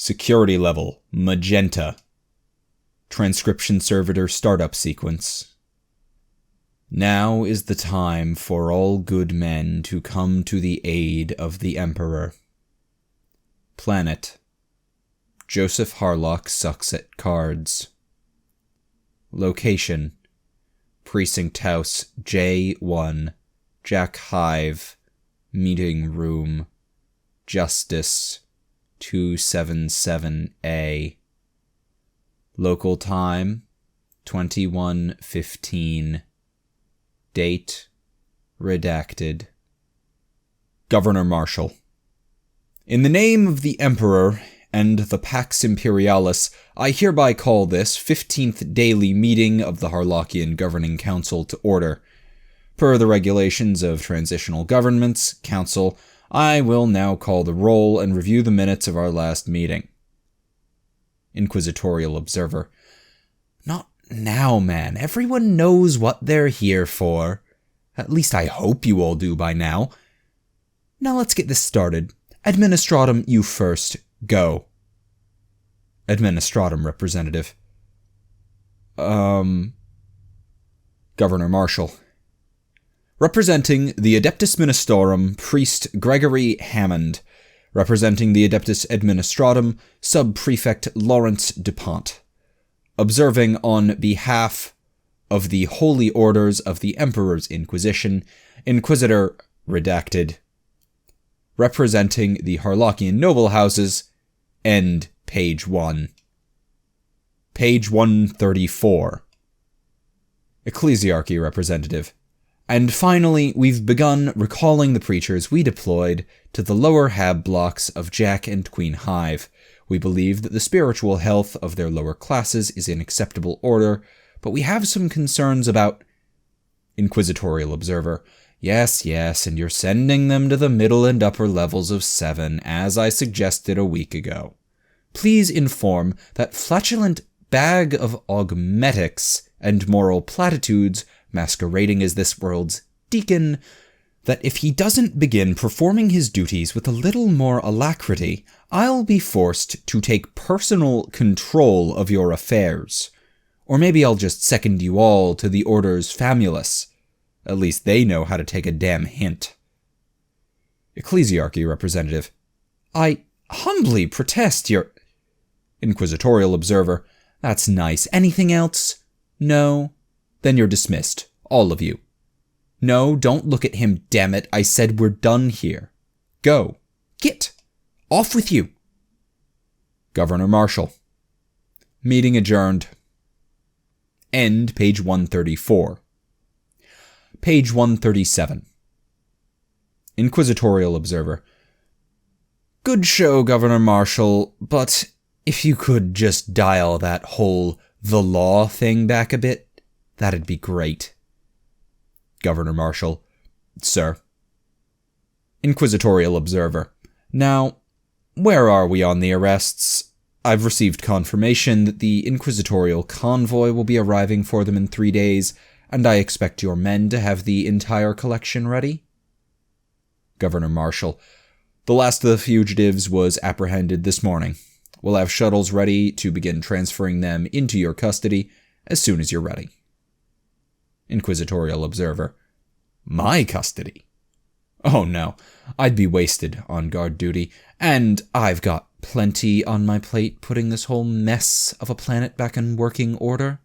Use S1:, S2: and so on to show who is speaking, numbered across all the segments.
S1: Security level, magenta. Transcription servitor startup sequence. Now is the time for all good men to come to the aid of the Emperor. Planet. Joseph Harlock sucks at cards. Location. Precinct House J1, Jack Hive, Meeting Room, Justice 277A. Local time 21:15. Date redacted. Governor Marshall. In the name of the Emperor and the Pax Imperialis, I hereby call this 15th daily meeting of the Harlockian Governing Council to order. Per the regulations of Transitional Governments Council, I will now call the roll and review the minutes of our last meeting. Inquisitorial Observer. Not now, man. Everyone knows what they're here for. At least I hope you all do by now. Now let's get this started. Administratum, you first. Go. Administratum Representative. Governor Marshall. Representing the Adeptus Ministorum, Priest Gregory Hammond. Representing the Adeptus Administratum, Sub-Prefect Lawrence DuPont. Observing on behalf of the Holy Orders of the Emperor's Inquisition, Inquisitor redacted. Representing the Harlockian noble houses, end page 1. Page 134. Ecclesiarchy Representative. And finally, we've begun recalling the preachers we deployed to the lower hab blocks of Jack and Queen Hive. We believe that the spiritual health of their lower classes is in acceptable order, but we have some concerns about... Inquisitorial Observer. Yes, and you're sending them to the middle and upper levels of 7, as I suggested a week ago. Please inform that flatulent bag of augmetics and moral platitudes masquerading as this world's deacon, that if he doesn't begin performing his duties with a little more alacrity, I'll be forced to take personal control of your affairs. Or maybe I'll just second you all to the Order's Famulus. At least they know how to take a damn hint. Ecclesiarchy Representative. I humbly protest your... Inquisitorial Observer. That's nice. Anything else? No? Then you're dismissed. All of you. No, don't look at him, damn it. I said we're done here. Go. Get. Off with you. Governor Marshall. Meeting adjourned. End page 134. Page 137. Inquisitorial Observer. Good show, Governor Marshall, but if you could just dial that whole the law thing back a bit, that'd be great. Governor Marshall. Sir. Inquisitorial Observer. Now, where are we on the arrests? I've received confirmation that the Inquisitorial convoy will be arriving for them in 3 days, and I expect your men to have the entire collection ready? Governor Marshall. The last of the fugitives was apprehended this morning. We'll have shuttles ready to begin transferring them into your custody as soon as you're ready. Inquisitorial Observer. My custody? Oh no, I'd be wasted on guard duty, and I've got plenty on my plate putting this whole mess of a planet back in working order.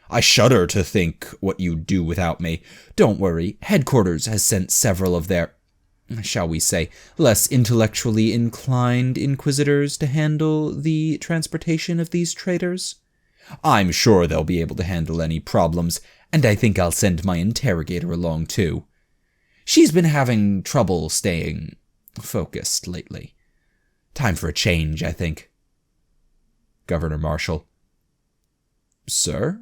S1: I shudder to think what you'd do without me. Don't worry, headquarters has sent several of their, shall we say, less intellectually inclined inquisitors to handle the transportation of these traitors. I'm sure they'll be able to handle any problems, and I think I'll send my interrogator along too. She's been having trouble staying focused lately. Time for a change, I think. Governor Marshall. Sir?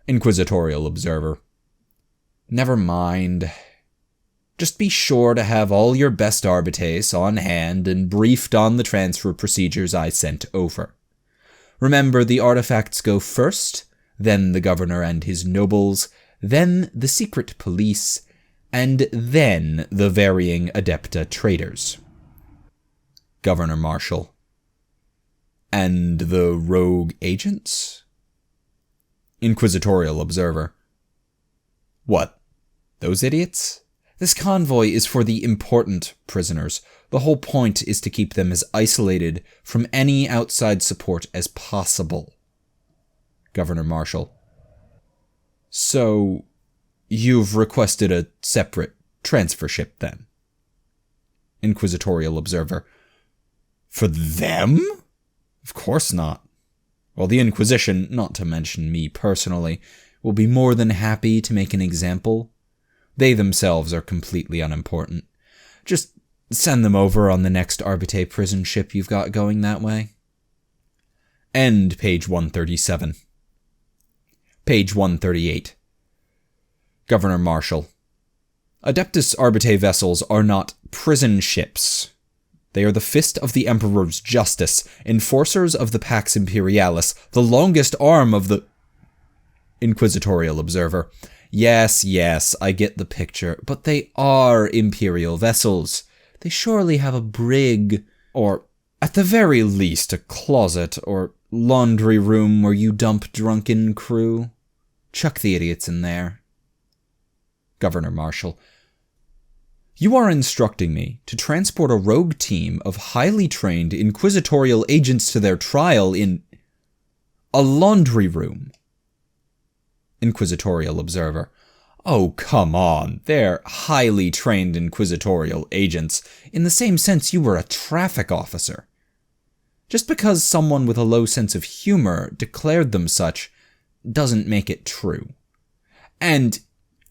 S1: Inquisitorial Observer. Never mind. Just be sure to have all your best arbites on hand and briefed on the transfer procedures I sent over. Remember, the artifacts go first, then the governor and his nobles, then the secret police, and then the varying Adepta traders. Governor Marshall. And the rogue agents? Inquisitorial Observer. What? Those idiots? This convoy is for the important prisoners. The whole point is to keep them as isolated from any outside support as possible. Governor Marshall. So, you've requested a separate transfer ship then? Inquisitorial Observer. For them? Of course not. Well, the Inquisition, not to mention me personally, will be more than happy to make an example. They themselves are completely unimportant. Just send them over on the next Arbite prison ship you've got going that way. End page 137. Page 138. Governor Marshall. Adeptus Arbite vessels are not prison ships. They are the fist of the Emperor's justice, enforcers of the Pax Imperialis, the longest arm of the... Inquisitorial Observer. Yes, I get the picture, but they are Imperial vessels. They surely have a brig, or at the very least a closet or laundry room where you dump drunken crew. Chuck the idiots in there. Governor Marshall. You are instructing me to transport a rogue team of highly trained inquisitorial agents to their trial in a laundry room. Inquisitorial Observer. Oh, come on. They're highly trained inquisitorial agents, in the same sense you were a traffic officer. Just because someone with a low sense of humor declared them such doesn't make it true. And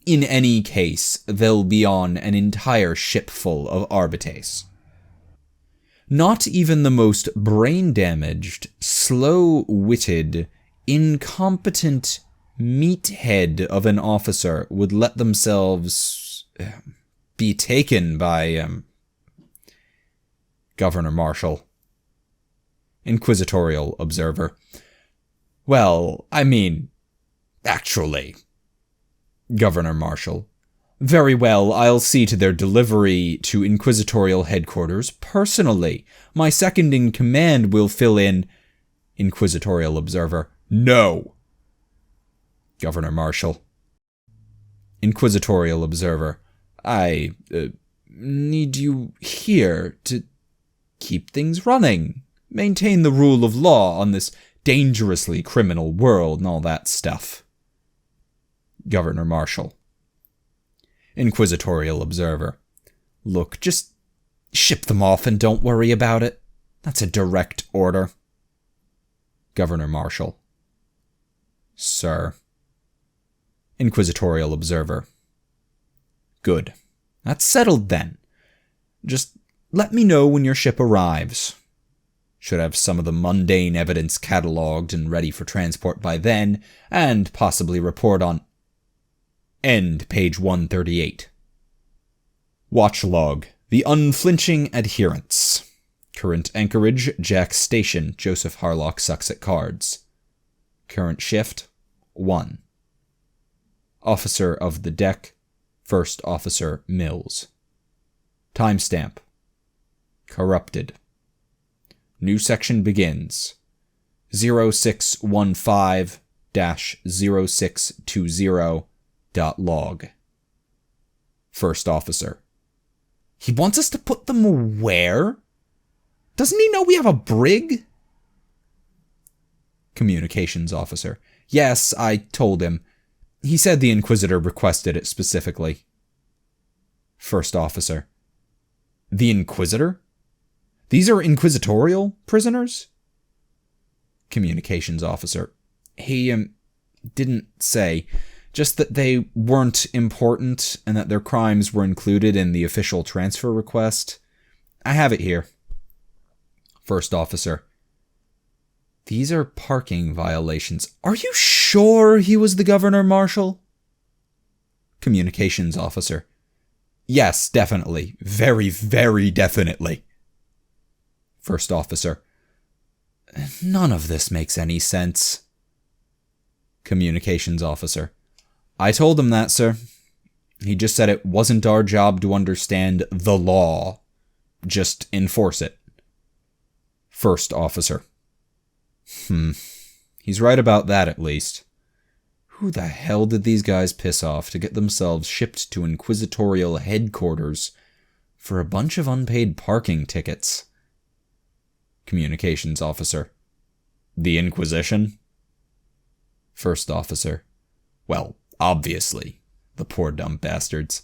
S1: in any case, they'll be on an entire ship full of Arbites. Not even the most brain-damaged, slow-witted, incompetent meathead of an officer would let themselves be taken by Governor Marshall. Inquisitorial Observer. Well, I mean, actually. Governor Marshall. Very well, I'll see to their delivery to Inquisitorial headquarters personally. My second in command will fill in... Inquisitorial Observer. No. Governor Marshall. Inquisitorial Observer. I need you here to keep things running. Maintain the rule of law on this dangerously criminal world and all that stuff. Governor Marshall. Inquisitorial Observer. Look, just ship them off and don't worry about it. That's a direct order. Governor Marshall. Sir. Inquisitorial Observer. Good. That's settled then. Just let me know when your ship arrives. Should have some of the mundane evidence catalogued and ready for transport by then, and possibly report on... End page 138. Watch log. The Unflinching Adherence. Current anchorage, Jack Station, Joseph Harlock sucks at cards. Current shift, 1. Officer of the deck, First Officer Mills. Timestamp. Corrupted. New section begins. 0615-0620.log. First Officer. He wants us to put them where? Doesn't he know we have a brig? Communications Officer. Yes, I told him. He said the Inquisitor requested it specifically. First Officer. The Inquisitor? These are Inquisitorial prisoners? Communications Officer. He, didn't say. Just that they weren't important and that their crimes were included in the official transfer request. I have it here. First Officer. These are parking violations. Are you sure he was the Governor Marshal? Communications Officer. Yes, definitely. Very, very definitely. First Officer. None of this makes any sense. Communications Officer. I told him that, sir. He just said it wasn't our job to understand the law. Just enforce it. First Officer. He's right about that at least. Who the hell did these guys piss off to get themselves shipped to Inquisitorial headquarters for a bunch of unpaid parking tickets? Communications Officer. The Inquisition? First Officer. Well, obviously. The poor dumb bastards.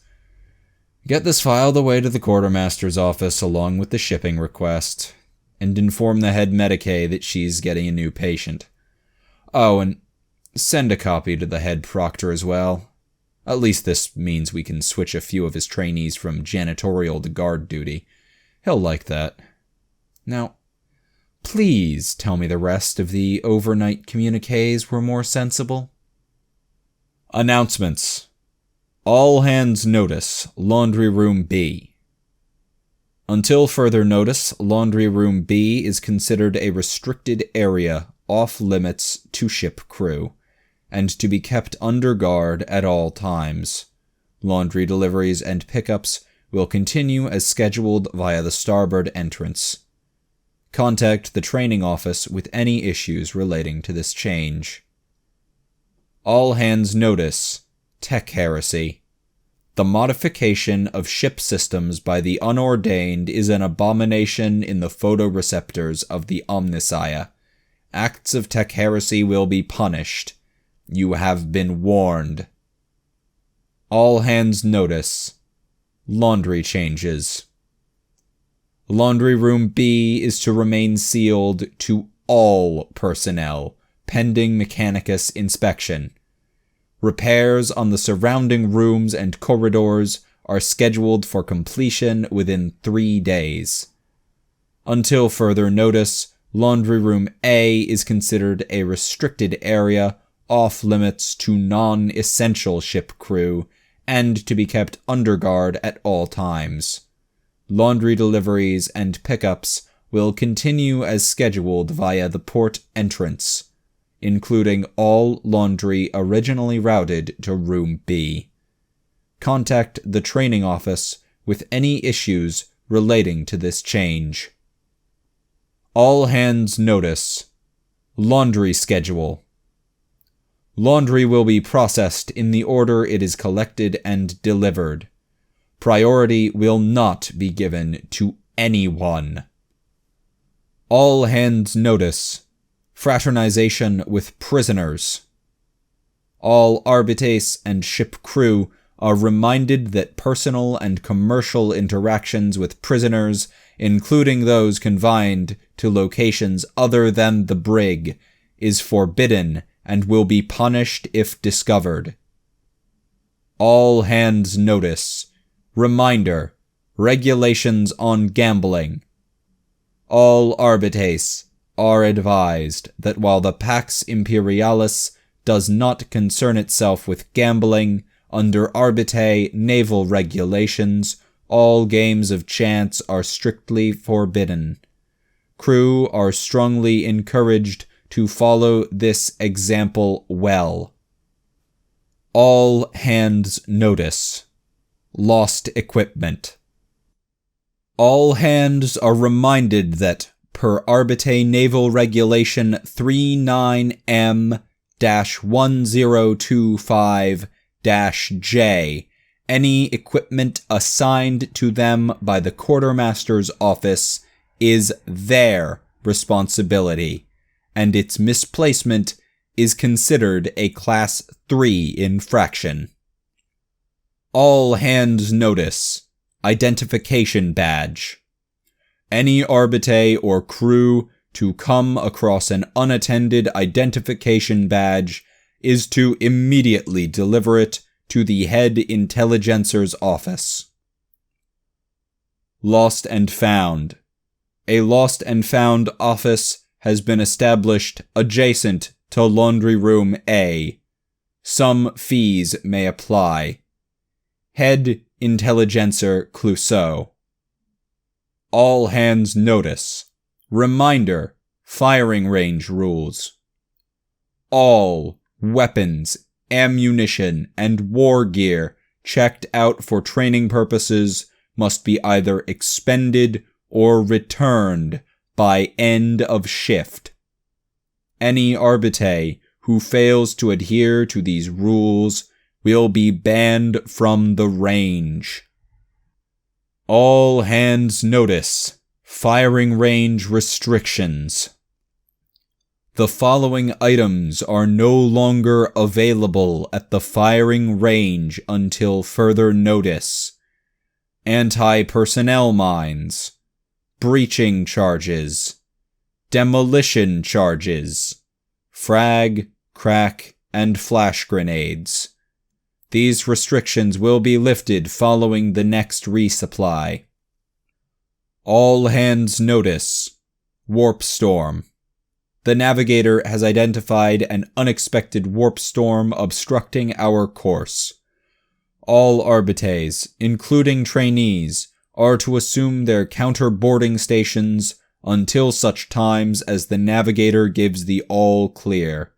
S1: Get this filed away to the Quartermaster's office along with the shipping request, and inform the head Medicae that she's getting a new patient. Oh, and send a copy to the head proctor as well. At least this means we can switch a few of his trainees from janitorial to guard duty. He'll like that. Now, please tell me the rest of the overnight communiques were more sensible. Announcements. All hands notice, Laundry Room B. Until further notice, Laundry Room B is considered a restricted area off limits to ship crew, and to be kept under guard at all times. Laundry deliveries and pickups will continue as scheduled via the starboard entrance. Contact the training office with any issues relating to this change. All hands notice, Tech Heresy. The modification of ship systems by the unordained is an abomination in the photoreceptors of the Omnissiah. Acts of Tech Heresy will be punished. You have been warned. All hands notice. Laundry changes. Laundry Room B is to remain sealed to all personnel, pending Mechanicus inspection. Repairs on the surrounding rooms and corridors are scheduled for completion within 3 days. Until further notice, Laundry Room A is considered a restricted area off limits to non-essential ship crew and to be kept under guard at all times. Laundry deliveries and pickups will continue as scheduled via the port entrance, including all laundry originally routed to Room B. Contact the training office with any issues relating to this change. All hands notice. Laundry schedule. Laundry will be processed in the order it is collected and delivered. Priority will not be given to anyone. All hands notice. Fraternization with prisoners. All arbites and ship crew are reminded that personal and commercial interactions with prisoners, including those confined to locations other than the brig, is forbidden and will be punished if discovered. All hands notice. Reminder. Regulations on gambling. All arbites are advised that while the Pax Imperialis does not concern itself with gambling, under Arbite naval regulations, all games of chance are strictly forbidden. Crew are strongly encouraged to follow this example well. All hands notice. Lost equipment. All hands are reminded that, per Arbite Naval Regulation 39M-1025-J, any equipment assigned to them by the Quartermaster's office is their responsibility, and its misplacement is considered a Class 3 infraction. All hands notice. Identification badge. Any arbite or crew to come across an unattended identification badge is to immediately deliver it to the head intelligencer's office. Lost and found. A lost and found office has been established adjacent to Laundry Room A. Some fees may apply. Head Intelligencer Clouseau. All hands notice. Reminder. Firing range rules. All weapons, ammunition, and war gear checked out for training purposes must be either expended or returned by end of shift. Any Arbite who fails to adhere to these rules will be banned from the range. All hands notice. Firing range restrictions. The following items are no longer available at the firing range until further notice. Anti-personnel mines, breaching charges, demolition charges, frag, crack, and flash grenades. These restrictions will be lifted following the next resupply. All hands notice. Warp storm. The navigator has identified an unexpected warp storm obstructing our course. All Arbites, including trainees, are to assume their counter-boarding stations until such times as the navigator gives the all clear.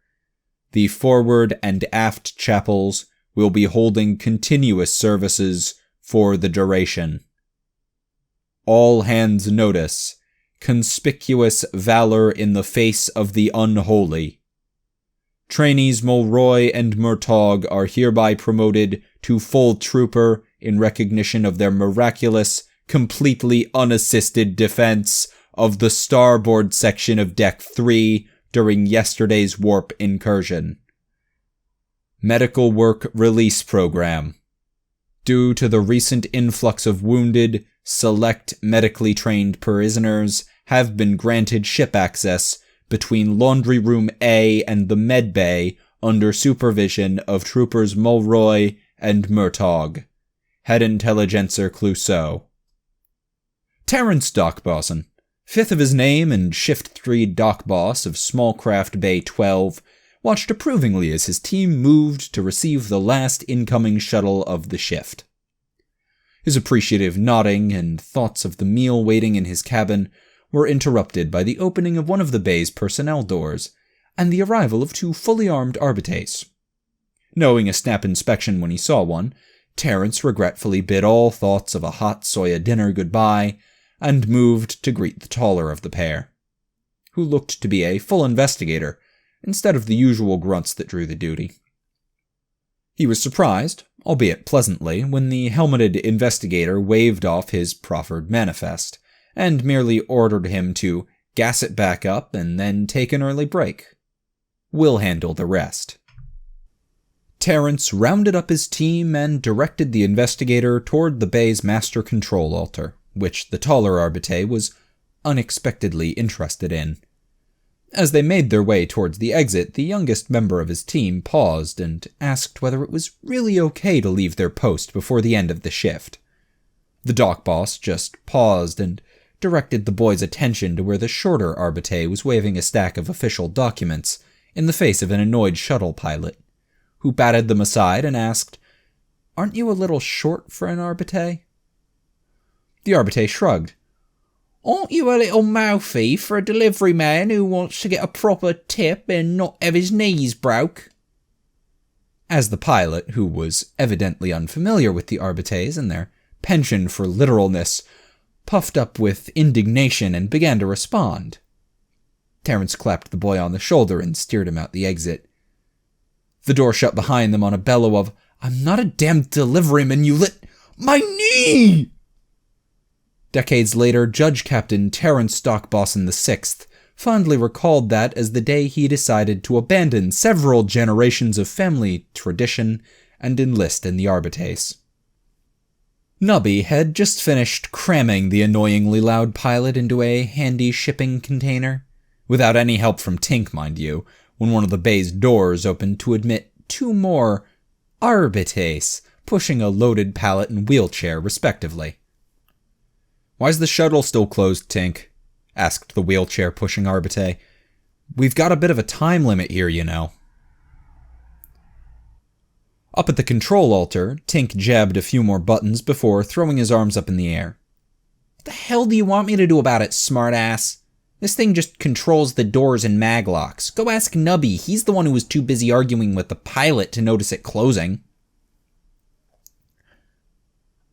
S1: The forward and aft chapels will be holding continuous services for the duration. All hands notice. Conspicuous valor in the face of the unholy. Trainees Mulroy and Murtaugh are hereby promoted to full trooper in recognition of their miraculous, completely unassisted defense of the starboard section of Deck 3 during yesterday's warp incursion. Medical Work Release Program. Due to the recent influx of wounded, select medically trained prisoners have been granted ship access between Laundry Room A and the Med Bay under supervision of Troopers Mulroy and Murtaugh. Head Intelligencer Clouseau. Terrence Dockbosson, 5th of his name and Shift 3 Dock Boss of Smallcraft Bay 12, watched approvingly as his team moved to receive the last incoming shuttle of the shift. His appreciative nodding and thoughts of the meal waiting in his cabin were interrupted by the opening of one of the bay's personnel doors and the arrival of 2 fully armed Arbites. Knowing a snap inspection when he saw one, Terrence regretfully bid all thoughts of a hot soya dinner goodbye and moved to greet the taller of the pair, who looked to be a full investigator instead of the usual grunts that drew the duty. He was surprised, albeit pleasantly, when the helmeted investigator waved off his proffered manifest, and merely ordered him to gas it back up and then take an early break. We'll handle the rest. Terrence rounded up his team and directed the investigator toward the bay's master control altar, which the taller Arbite was unexpectedly interested in. As they made their way towards the exit, the youngest member of his team paused and asked whether it was really okay to leave their post before the end of the shift. The dock boss just paused and directed the boy's attention to where the shorter Arbite was waving a stack of official documents in the face of an annoyed shuttle pilot, who batted them aside and asked, "Aren't you a little short for an Arbite?" The Arbite shrugged. "Aren't you a little mouthy for a delivery man who wants to get a proper tip and not have his knees broke?" As the pilot, who was evidently unfamiliar with the Arbites and their penchant for literalness, puffed up with indignation and began to respond, Terrence clapped the boy on the shoulder and steered him out the exit. The door shut behind them on a bellow of, "I'm not a damned deliveryman, you my knee!" Decades later, Judge Captain Terrence Dockbosson VI fondly recalled that as the day he decided to abandon several generations of family tradition and enlist in the Arbites. Nubby had just finished cramming the annoyingly loud pilot into a handy shipping container, without any help from Tink, mind you, when one of the bay's doors opened to admit 2 more Arbites pushing a loaded pallet and wheelchair, respectively. "Why's the shuttle still closed, Tink?" asked the wheelchair-pushing Arbite. "We've got a bit of a time limit here, you know." Up at the control altar, Tink jabbed a few more buttons before throwing his arms up in the air. "What the hell do you want me to do about it, smartass? This thing just controls the doors and maglocks. Go ask Nubby, he's the one who was too busy arguing with the pilot to notice it closing."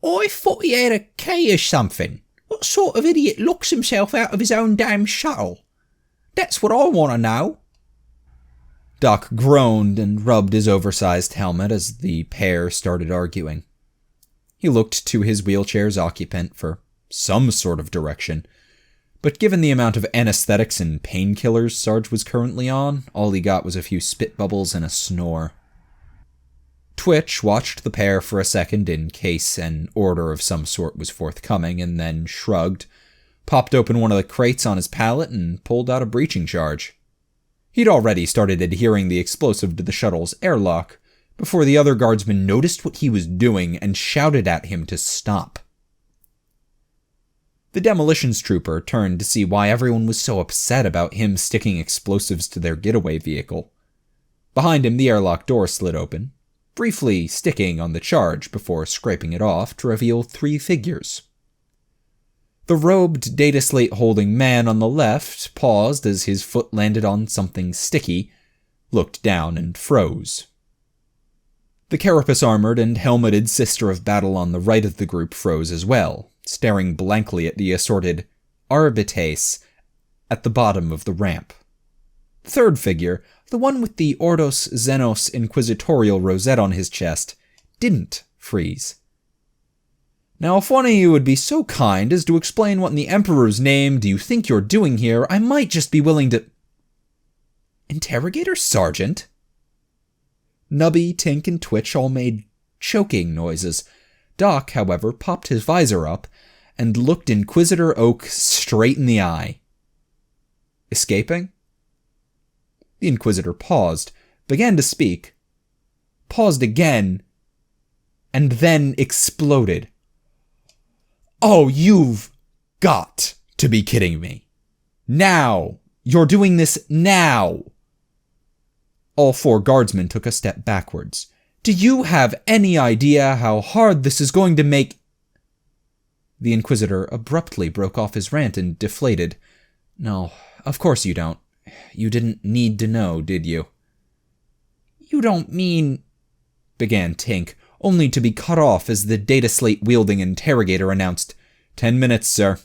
S1: "I thought he had a key or something. What sort of idiot locks himself out of his own damn shuttle? That's what I want to know," Doc groaned and rubbed his oversized helmet as the pair started arguing. He looked to his wheelchair's occupant for some sort of direction, but given the amount of anesthetics and painkillers Sarge was currently on, all he got was a few spit bubbles and a snore. Twitch watched the pair for a second in case an order of some sort was forthcoming, and then shrugged, popped open one of the crates on his pallet, and pulled out a breaching charge. He'd already started adhering the explosive to the shuttle's airlock before the other guardsmen noticed what he was doing and shouted at him to stop. The demolitions trooper turned to see why everyone was so upset about him sticking explosives to their getaway vehicle. Behind him, the airlock door slid open, briefly sticking on the charge before scraping it off to reveal 3 figures. The robed, data slate-holding man on the left paused as his foot landed on something sticky, looked down, and froze. The carapace-armored and helmeted Sister of Battle on the right of the group froze as well, staring blankly at the assorted arbites at the bottom of the ramp. The third figure, the one with the Ordos Xenos Inquisitorial rosette on his chest, didn't freeze. Now, if one of you would be so kind as to explain what in the Emperor's name do you think you're doing here, I might just be willing to... Interrogator Sergeant? Nubby, Tink, and Twitch all made choking noises. Doc, however, popped his visor up and looked Inquisitor Oak straight in the eye. Escaping? The Inquisitor paused, began to speak, paused again, and then exploded. Oh, you've got to be kidding me. Now! You're doing this now! All 4 guardsmen took a step backwards. Do you have any idea how hard this is going to make... The Inquisitor abruptly broke off his rant and deflated. No, of course you don't. You didn't need to know, did you? You don't mean... began Tink, only to be cut off as the data slate-wielding interrogator announced, 10 minutes, sir.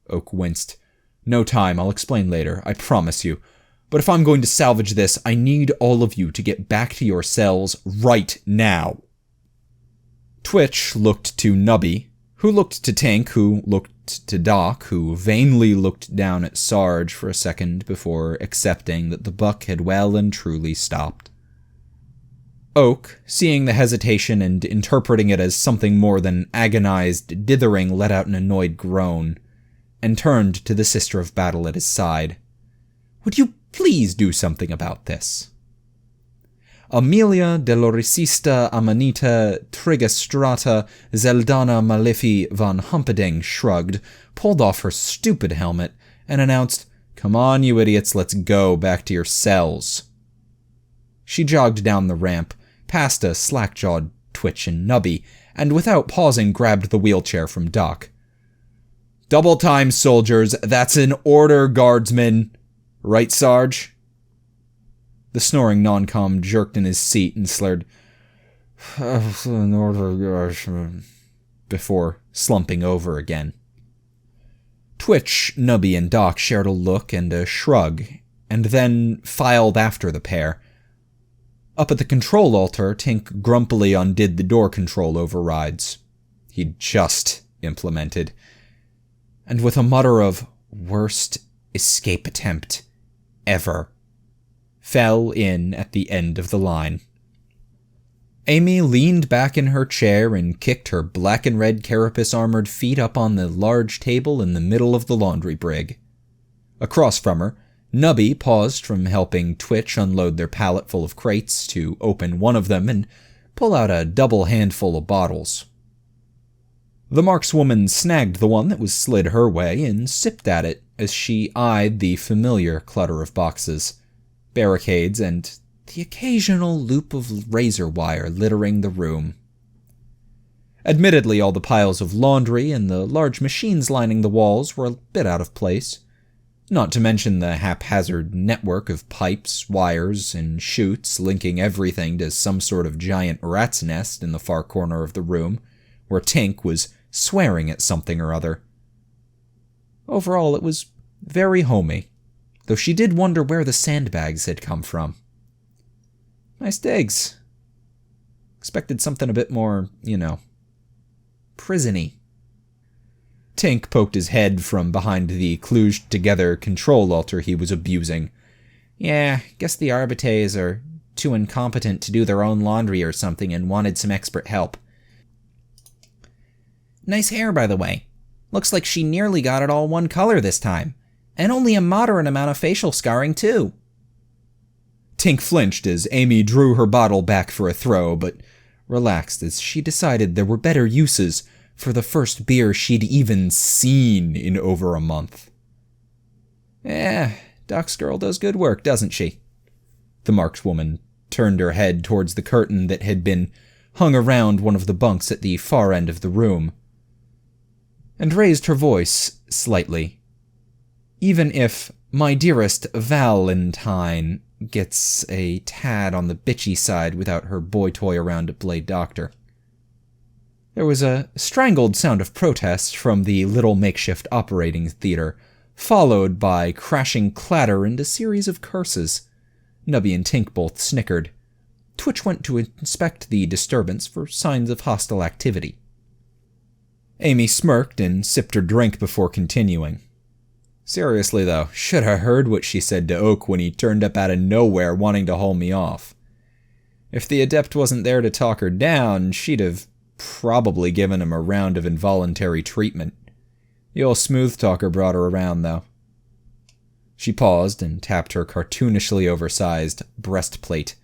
S1: Oak winced. No time, I'll explain later, I promise you. But if I'm going to salvage this, I need all of you to get back to your cells right now. Twitch looked to Nubby, who looked to Tink, who looked to Doc, who vainly looked down at Sarge for a second before accepting that the buck had well and truly stopped. Oak, seeing the hesitation and interpreting it as something more than agonized dithering, let out an annoyed groan, and turned to the Sister of Battle at his side. Would you please do something about this? Amelia Delorisista Amanita Trigastrata Zeldana Malefi von Humperdinck shrugged, pulled off her stupid helmet, and announced, Come on, you idiots, let's go back to your cells. She jogged down the ramp, past a slack-jawed Twitch and Nubby, and without pausing grabbed the wheelchair from Doc. Double time, soldiers, that's an order, guardsmen. Right, Sarge? The snoring non-com jerked in his seat and slurred, an order, guardsmen, before slumping over again. Twitch, Nubby, and Doc shared a look and a shrug, and then filed after the pair. Up at the control altar, Tink grumpily undid the door control overrides he'd just implemented, and with a mutter of worst escape attempt ever, fell in at the end of the line. Amy leaned back in her chair and kicked her black and red carapace-armored feet up on the large table in the middle of the laundry brig. Across from her, Nubby paused from helping Twitch unload their pallet full of crates to open one of them and pull out a double handful of bottles. The markswoman snagged the one that was slid her way and sipped at it as she eyed the familiar clutter of boxes, barricades, and the occasional loop of razor wire littering the room. Admittedly, all the piles of laundry and the large machines lining the walls were a bit out of place, not to mention the haphazard network of pipes, wires, and chutes linking everything to some sort of giant rat's nest in the far corner of the room, where Tink was swearing at something or other. Overall, it was very homey, though she did wonder where the sandbags had come from. Nice digs. Expected something a bit more, prison-y. Tink poked his head from behind the kludged-together control altar he was abusing. Yeah, guess the Arbites are too incompetent to do their own laundry or something and wanted some expert help. Nice hair, by the way. Looks like she nearly got it all one color this time. And only a moderate amount of facial scarring, too. Tink flinched as Amy drew her bottle back for a throw, but relaxed as she decided there were better uses for the first beer she'd even seen in over a month. Doc's girl does good work, doesn't she? The marked woman turned her head towards the curtain that had been hung around one of the bunks at the far end of the room, and raised her voice slightly. Even if my dearest Valentine gets a tad on the bitchy side without her boy toy around to play doctor. There was a strangled sound of protest from the little makeshift operating theater, followed by crashing clatter and a series of curses. Nubby and Tink both snickered. Twitch went to inspect the disturbance for signs of hostile activity. Amy smirked and sipped her drink before continuing. Seriously, though, should have heard what she said to Oak when he turned up out of nowhere wanting to haul me off. If the adept wasn't there to talk her down, she'd have probably given him a round of involuntary treatment. The old smooth talker brought her around, though. She paused and tapped her cartoonishly oversized breastplate.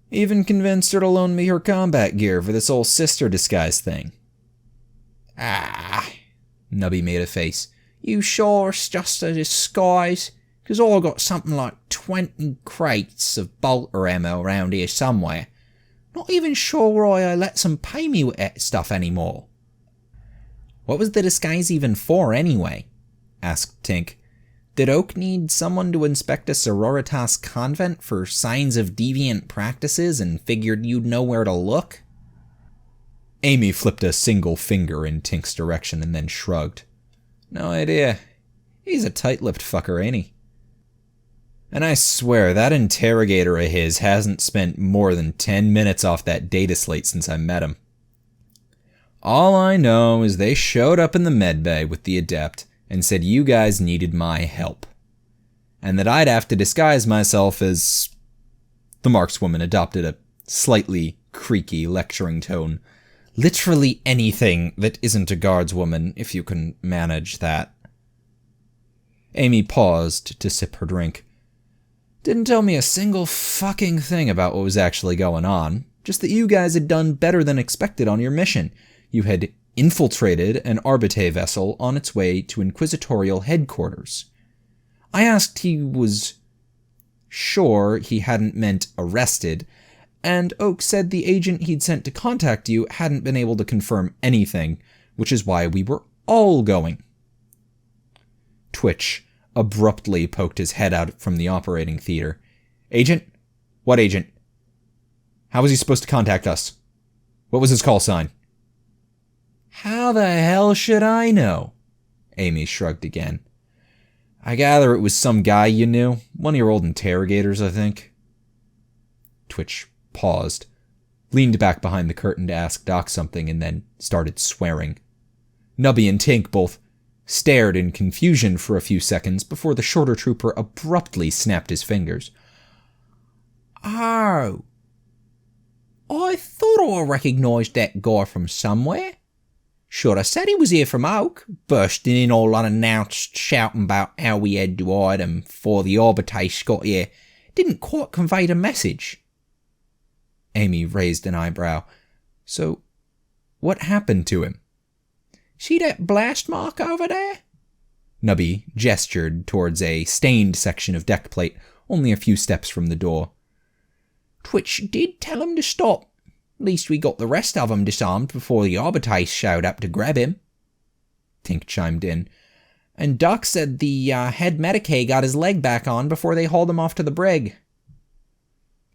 S1: Even convinced her to loan me her combat gear for this old sister disguise thing. Nubby made a face. You sure it's just a disguise? 'Cause I got something like 20 crates of bolter ammo around here somewhere. Not even sure why I let them pay me with that stuff anymore. What was the disguise even for, anyway? Asked Tink. Did Oak need someone to inspect a sororitas convent for signs of deviant practices and figured you'd know where to look? Amy flipped a single finger in Tink's direction and then shrugged. No idea. He's a tight-lipped fucker, ain't he? And I swear, that interrogator of his hasn't spent more than 10 minutes off that data slate since I met him. All I know is they showed up in the medbay with the adept and said you guys needed my help. And that I'd have to disguise myself as... The markswoman adopted a slightly creaky lecturing tone. Literally anything that isn't a guardswoman, if you can manage that. Amy paused to sip her drink. Didn't tell me a single fucking thing about what was actually going on, just that you guys had done better than expected on your mission. You had infiltrated an Arbite vessel on its way to Inquisitorial headquarters. I asked he was sure he hadn't meant arrested, and Oak said the agent he'd sent to contact you hadn't been able to confirm anything, which is why we were all going. Twitch abruptly poked his head out from the operating theater. Agent? What agent? How was he supposed to contact us? What was his call sign? How the hell should I know? Amy shrugged again. I gather it was some guy you knew. One of your old interrogators, I think. Twitch paused, leaned back behind the curtain to ask Doc something, and then started swearing. Nubby and Tink both stared in confusion for a few seconds before the shorter trooper abruptly snapped his fingers. Oh. I thought I recognized that guy from somewhere. Should have said he was here from Oak, bursting in all unannounced, shouting about how we had to hide him before the Arbites got here. Didn't quite convey the message. Amy raised an eyebrow. So, what happened to him? See that blast mark over there? Nubby gestured towards a stained section of deck plate only a few steps from the door. Twitch did tell him to stop. At least we got the rest of them disarmed before the Arbites showed up to grab him. Tink chimed in. And Doc said the head Medicaid got his leg back on before they hauled him off to the brig.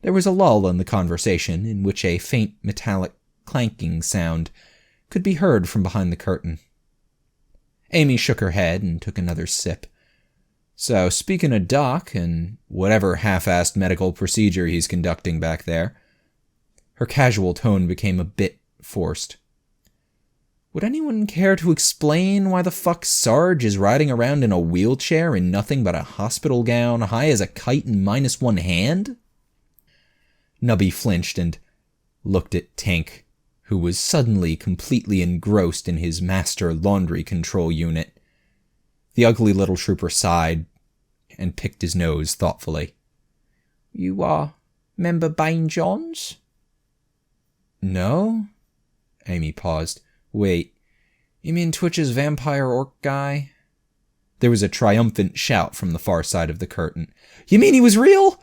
S1: There was a lull in the conversation in which a faint metallic clanking sound could be heard from behind the curtain. Amy shook her head and took another sip. So, speaking of Doc and whatever half-assed medical procedure he's conducting back there, her casual tone became a bit forced. Would anyone care to explain why the fuck Sarge is riding around in a wheelchair in nothing but a hospital gown, high as a kite and minus one hand? Nubby flinched and looked at Tank, who was suddenly completely engrossed in his master laundry control unit. The ugly little trooper sighed and picked his nose thoughtfully. You are member Bane Johns? No? Amy paused. Wait, you mean Twitch's vampire orc guy? There was a triumphant shout from the far side of the curtain. You mean he was real?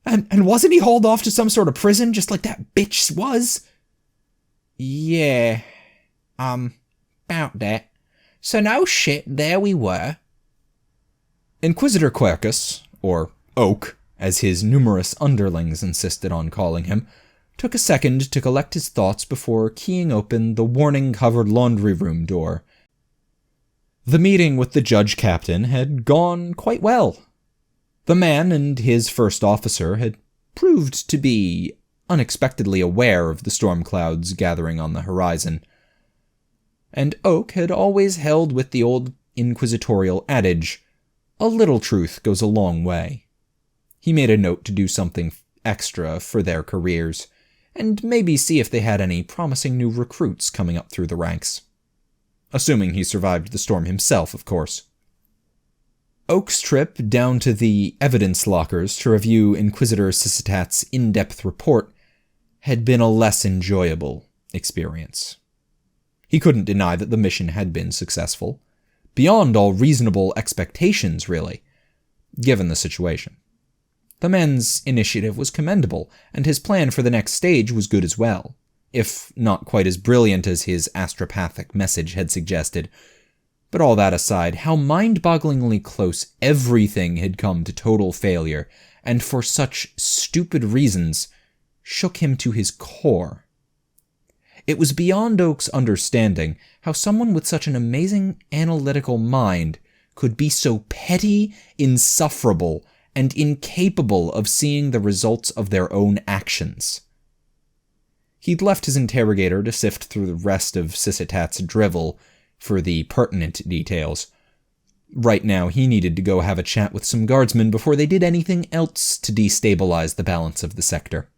S1: And wasn't he hauled off to some sort of prison just like that bitch was? Yeah, about that. So no shit, there we were. Inquisitor Quercus, or Oak, as his numerous underlings insisted on calling him, took a second to collect his thoughts before keying open the warning-covered laundry room door. The meeting with the judge captain had gone quite well. The man and his first officer had proved to be unexpectedly aware of the storm clouds gathering on the horizon, and Oak had always held with the old Inquisitorial adage, a little truth goes a long way. He made a note to do something extra for their careers, and maybe see if they had any promising new recruits coming up through the ranks. Assuming he survived the storm himself, of course. Oak's trip down to the evidence lockers to review Inquisitor Syssitat's in-depth report had been a less enjoyable experience. He couldn't deny that the mission had been successful, beyond all reasonable expectations, really, given the situation. The man's initiative was commendable, and his plan for the next stage was good as well, if not quite as brilliant as his astropathic message had suggested. But all that aside, how mind-bogglingly close everything had come to total failure, and for such stupid reasons, shook him to his core. It was beyond Oak's understanding how someone with such an amazing analytical mind could be so petty, insufferable, and incapable of seeing the results of their own actions. He'd left his interrogator to sift through the rest of Syssitat's drivel for the pertinent details. Right now, he needed to go have a chat with some guardsmen before they did anything else to destabilize the balance of the sector.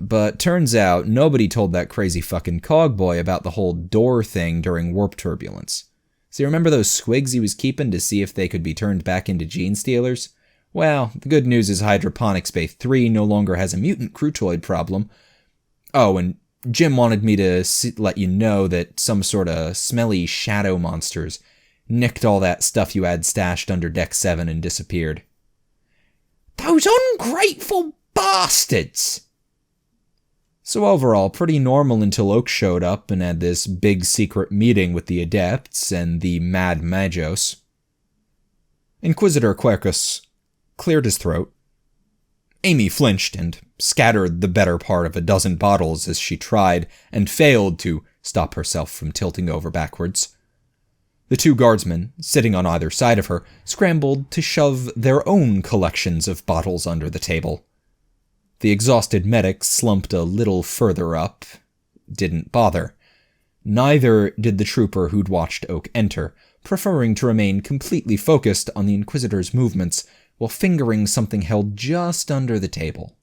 S1: But turns out, nobody told that crazy fucking cogboy about the whole door thing during warp turbulence. So you remember those squigs he was keeping to see if they could be turned back into gene stealers? Well, the good news is Hydroponics Bay 3 no longer has a mutant crutoid problem. Oh, and Jim wanted me to let you know that some sort of smelly shadow monsters nicked all that stuff you had stashed under Deck 7 and disappeared. Those ungrateful bastards! So overall, pretty normal until Oak showed up and had this big secret meeting with the Adepts and the Mad Magos. Inquisitor Quercus cleared his throat. Amy flinched and scattered the better part of a dozen bottles as she tried and failed to stop herself from tilting over backwards. The two guardsmen, sitting on either side of her, scrambled to shove their own collections of bottles under the table. The exhausted medic slumped a little further up, didn't bother. Neither did the trooper who'd watched Oak enter, preferring to remain completely focused on the Inquisitor's movements while fingering something held just under the table.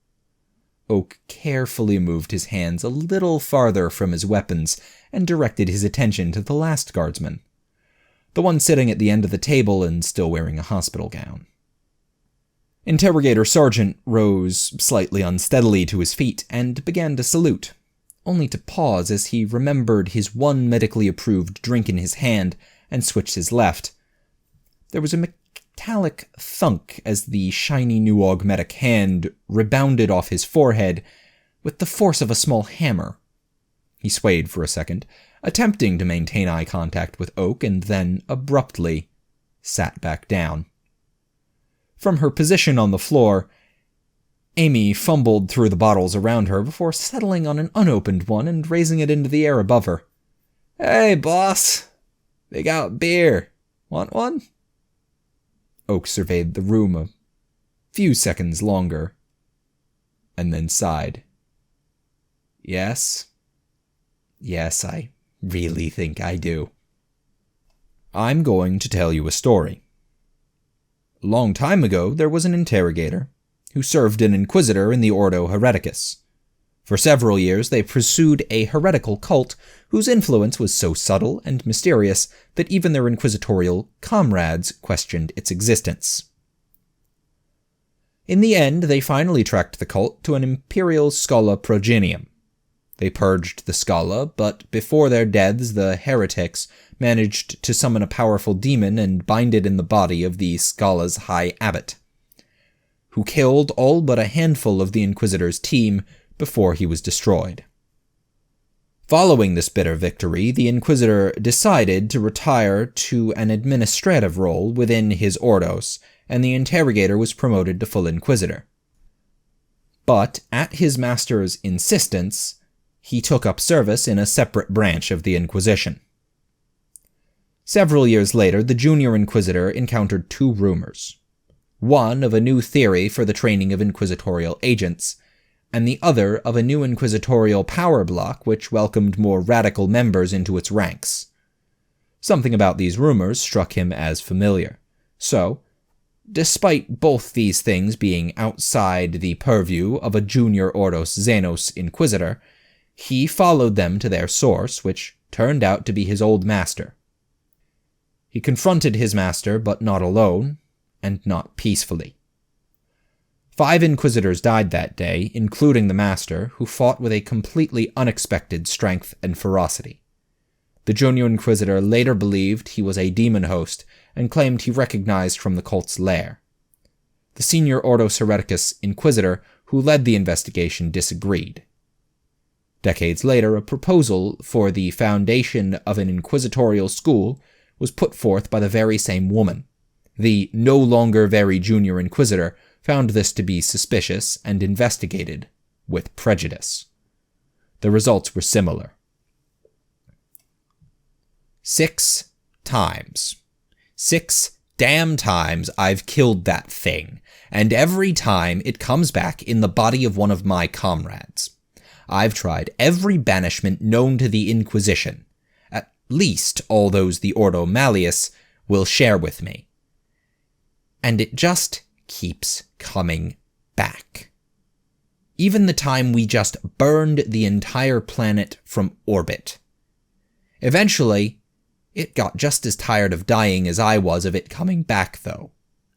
S1: Oak carefully moved his hands a little farther from his weapons and directed his attention to the last guardsman, the one sitting at the end of the table and still wearing a hospital gown. Interrogator Sergeant rose slightly unsteadily to his feet and began to salute, only to pause as he remembered his one medically approved drink in his hand and switched his left. There was a metallic thunk as the shiny new augmetic hand rebounded off his forehead with the force of a small hammer. He swayed for a second, attempting to maintain eye contact with Oak, and then abruptly sat back down. From her position on the floor, Amy fumbled through the bottles around her before settling on an unopened one and raising it into the air above her. Hey, boss! They got beer. Want one? Oak surveyed the room a few seconds longer, and then sighed. Yes, I really think I do. I'm going to tell you a story. A long time ago, there was an interrogator who served an Inquisitor in the Ordo Hereticus. For several years, they pursued a heretical cult whose influence was so subtle and mysterious that even their Inquisitorial comrades questioned its existence. In the end, they finally tracked the cult to an Imperial Schola Progenium. They purged the Schola, but before their deaths, the heretics managed to summon a powerful demon and bind it in the body of the Schola's High Abbot, who killed all but a handful of the Inquisitor's team before he was destroyed. Following this bitter victory, the Inquisitor decided to retire to an administrative role within his Ordos, and the interrogator was promoted to full Inquisitor. But, at his master's insistence, he took up service in a separate branch of the Inquisition. Several years later, the junior Inquisitor encountered two rumors. One of a new theory for the training of Inquisitorial agents, and the other of a new Inquisitorial power block which welcomed more radical members into its ranks. Something about these rumors struck him as familiar. So, despite both these things being outside the purview of a junior Ordos Xenos Inquisitor, he followed them to their source, which turned out to be his old master. He confronted his master, but not alone, and not peacefully. 5 Inquisitors died that day, including the Master, who fought with a completely unexpected strength and ferocity. The Junior Inquisitor later believed he was a demon host, and claimed he recognized from the cult's lair. The Senior Ordos Hereticus Inquisitor, who led the investigation, disagreed. Decades later, a proposal for the foundation of an inquisitorial school was put forth by the very same woman. The no longer very junior Inquisitor found this to be suspicious and investigated with prejudice. The results were similar. 6 times. 6 damn times I've killed that thing, and every time it comes back in the body of one of my comrades. I've tried every banishment known to the Inquisition, at least all those the Ordo Malleus will share with me. And it just keeps coming back. Even the time we just burned the entire planet from orbit. Eventually, it got just as tired of dying as I was of it coming back, though.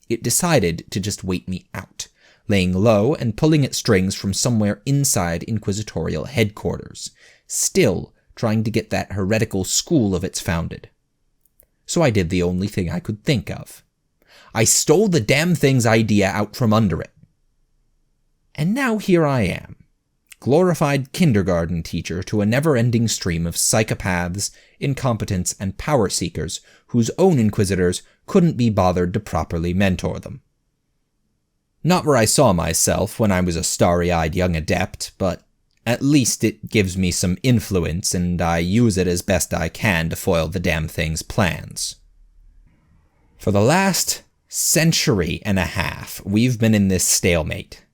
S1: It decided to just wait me out, laying low and pulling at strings from somewhere inside Inquisitorial headquarters, still trying to get that heretical school of its founded. So I did the only thing I could think of. I stole the damn thing's idea out from under it. And now here I am, glorified kindergarten teacher to a never-ending stream of psychopaths, incompetents, and power seekers whose own Inquisitors couldn't be bothered to properly mentor them. Not where I saw myself when I was a starry-eyed young adept, but at least it gives me some influence and I use it as best I can to foil the damn thing's plans. For the last century and a half, we've been in this stalemate,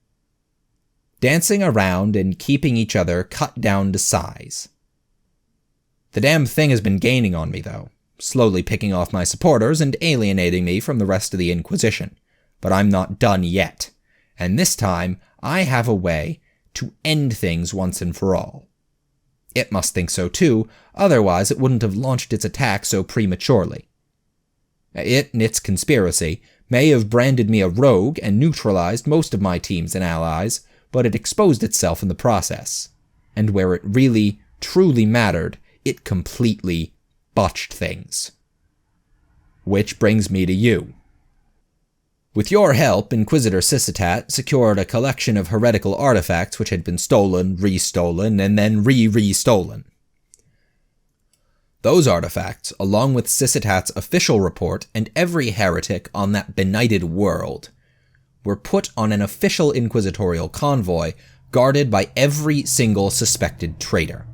S1: dancing around and keeping each other cut down to size. The damn thing has been gaining on me, though, slowly picking off my supporters and alienating me from the rest of the Inquisition. But I'm not done yet, and this time I have a way to end things once and for all. It must think so too, otherwise it wouldn't have launched its attack so prematurely. It and its conspiracy may have branded me a rogue and neutralized most of my teams and allies, but it exposed itself in the process. And where it really, truly mattered, it completely botched things. Which brings me to you. With your help, Inquisitor Sysitat secured a collection of heretical artifacts which had been stolen, restolen, and then re-restolen. Those artifacts, along with Sysitat's official report and every heretic on that benighted world, were put on an official inquisitorial convoy guarded by every single suspected traitor,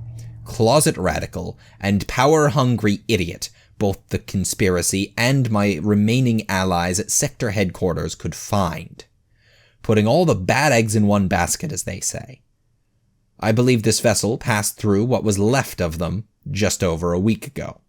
S1: closet radical, and power-hungry idiot both the conspiracy and my remaining allies at sector headquarters could find. Putting all the bad eggs in one basket, as they say. I believe this vessel passed through what was left of them just over a week ago.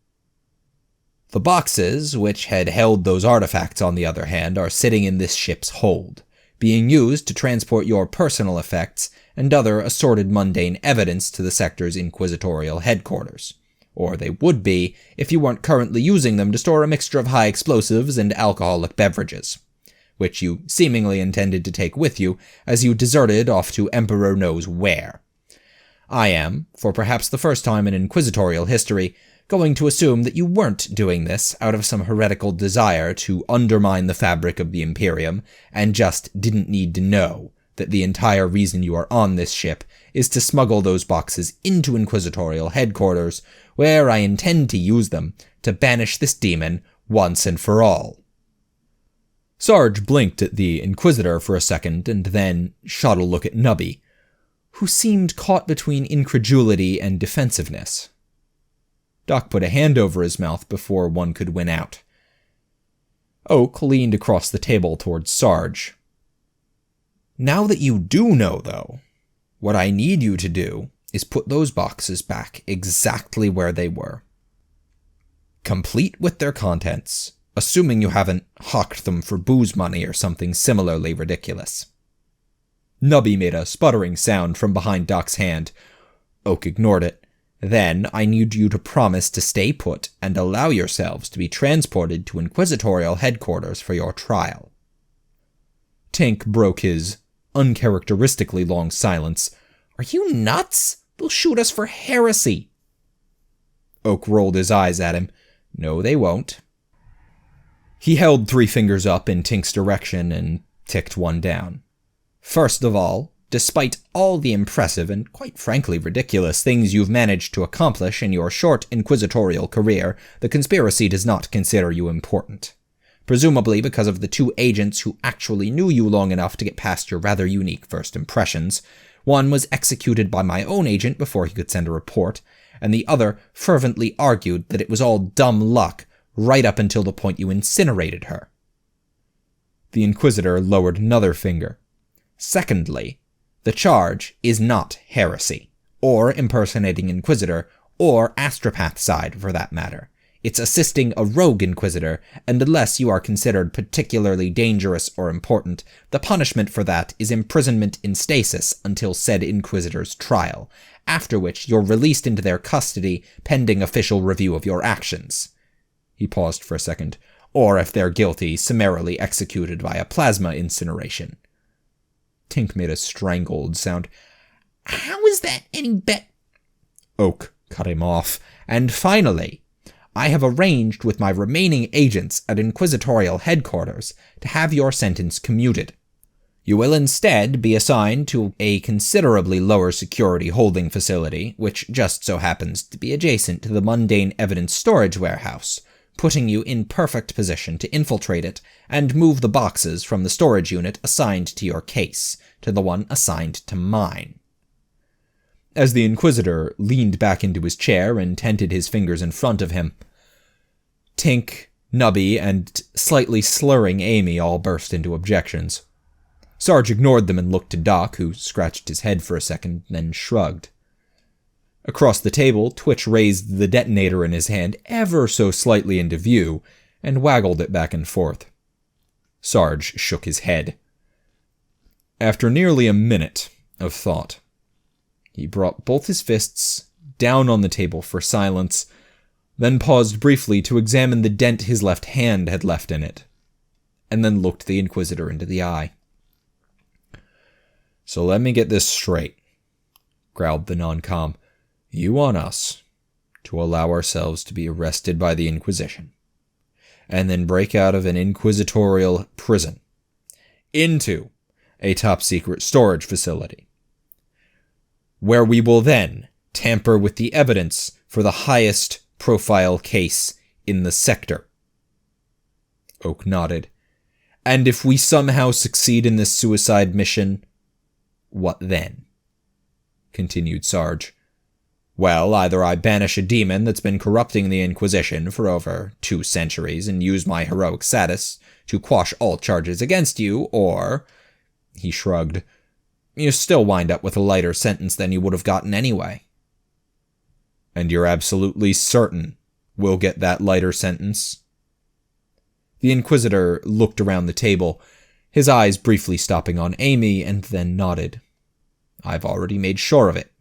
S1: The boxes, which had held those artifacts on the other hand, are sitting in this ship's hold, being used to transport your personal effects and other assorted mundane evidence to the sector's Inquisitorial headquarters. Or they would be if you weren't currently using them to store a mixture of high explosives and alcoholic beverages, which you seemingly intended to take with you as you deserted off to Emperor knows where. I am, for perhaps the first time in Inquisitorial history, going to assume that you weren't doing this out of some heretical desire to undermine the fabric of the Imperium, and just didn't need to know that the entire reason you are on this ship is to smuggle those boxes into Inquisitorial headquarters, where I intend to use them to banish this demon once and for all. Sarge blinked at the Inquisitor for a second, and then shot a look at Nubby, who seemed caught between incredulity and defensiveness. Doc put a hand over his mouth before one could win out. Oak leaned across the table towards Sarge. Now that you do know, though, what I need you to do is put those boxes back exactly where they were. Complete with their contents, assuming you haven't hawked them for booze money or something similarly ridiculous. Nubby made a sputtering sound from behind Doc's hand. Oak ignored it. Then I need you to promise to stay put and allow yourselves to be transported to Inquisitorial headquarters for your trial. Tink broke his uncharacteristically long silence. Are you nuts? They'll shoot us for heresy. Oak rolled his eyes at him. No, they won't. He held 3 fingers up in Tink's direction and ticked one down. First of all, despite all the impressive and quite frankly ridiculous things you've managed to accomplish in your short Inquisitorial career, the conspiracy does not consider you important. Presumably because of the 2 agents who actually knew you long enough to get past your rather unique first impressions. One was executed by my own agent before he could send a report, and the other fervently argued that it was all dumb luck right up until the point you incinerated her. The Inquisitor lowered another finger. Secondly, the charge is not heresy, or impersonating Inquisitor, or astropathicide for that matter. It's assisting a rogue Inquisitor, and unless you are considered particularly dangerous or important, the punishment for that is imprisonment in stasis until said Inquisitor's trial, after which you're released into their custody pending official review of your actions. He paused for a second. Or, if they're guilty, summarily executed via plasma incineration. Tink made a strangled sound. How is that any bet? Oak cut him off. And finally, I have arranged with my remaining agents at Inquisitorial headquarters to have your sentence commuted. You will instead be assigned to a considerably lower security holding facility, which just so happens to be adjacent to the mundane evidence storage warehouse, putting you in perfect position to infiltrate it and move the boxes from the storage unit assigned to your case to the one assigned to mine. As the Inquisitor leaned back into his chair and tented his fingers in front of him, Tink, Nubby, and slightly slurring Amy all burst into objections. Sarge ignored them and looked to Doc, who scratched his head for a second, then shrugged. Across the table, Twitch raised the detonator in his hand ever so slightly into view, and waggled it back and forth. Sarge shook his head. After nearly a minute of thought, he brought both his fists down on the table for silence, then paused briefly to examine the dent his left hand had left in it, and then looked the Inquisitor into the eye. So let me get this straight, growled the non-com. You want us to allow ourselves to be arrested by the Inquisition, and then break out of an Inquisitorial prison into a top-secret storage facility, where we will then tamper with the evidence for the highest profile case in the sector. Oak nodded. And if we somehow succeed in this suicide mission, what then? Continued Sarge. Well, either I banish a demon that's been corrupting the Inquisition for over 2 centuries and use my heroic status to quash all charges against you, or, he shrugged, you still wind up with a lighter sentence than you would have gotten anyway. And you're absolutely certain we'll get that lighter sentence? The Inquisitor looked around the table, his eyes briefly stopping on Amy, and then nodded. I've already made sure of it.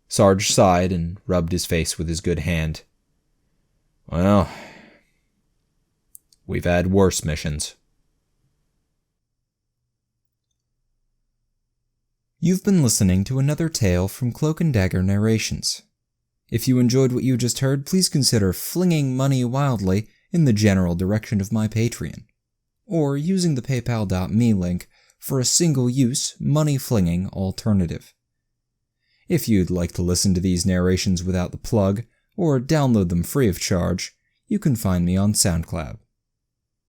S1: Sarge sighed and rubbed his face with his good hand. Well, we've had worse missions. You've been listening to another tale from Cloak and Dagger Narrations. If you enjoyed what you just heard, please consider flinging money wildly in the general direction of my Patreon, or using the paypal.me link for a single-use, money-flinging alternative. If you'd like to listen to these narrations without the plug, or download them free of charge, you can find me on SoundCloud.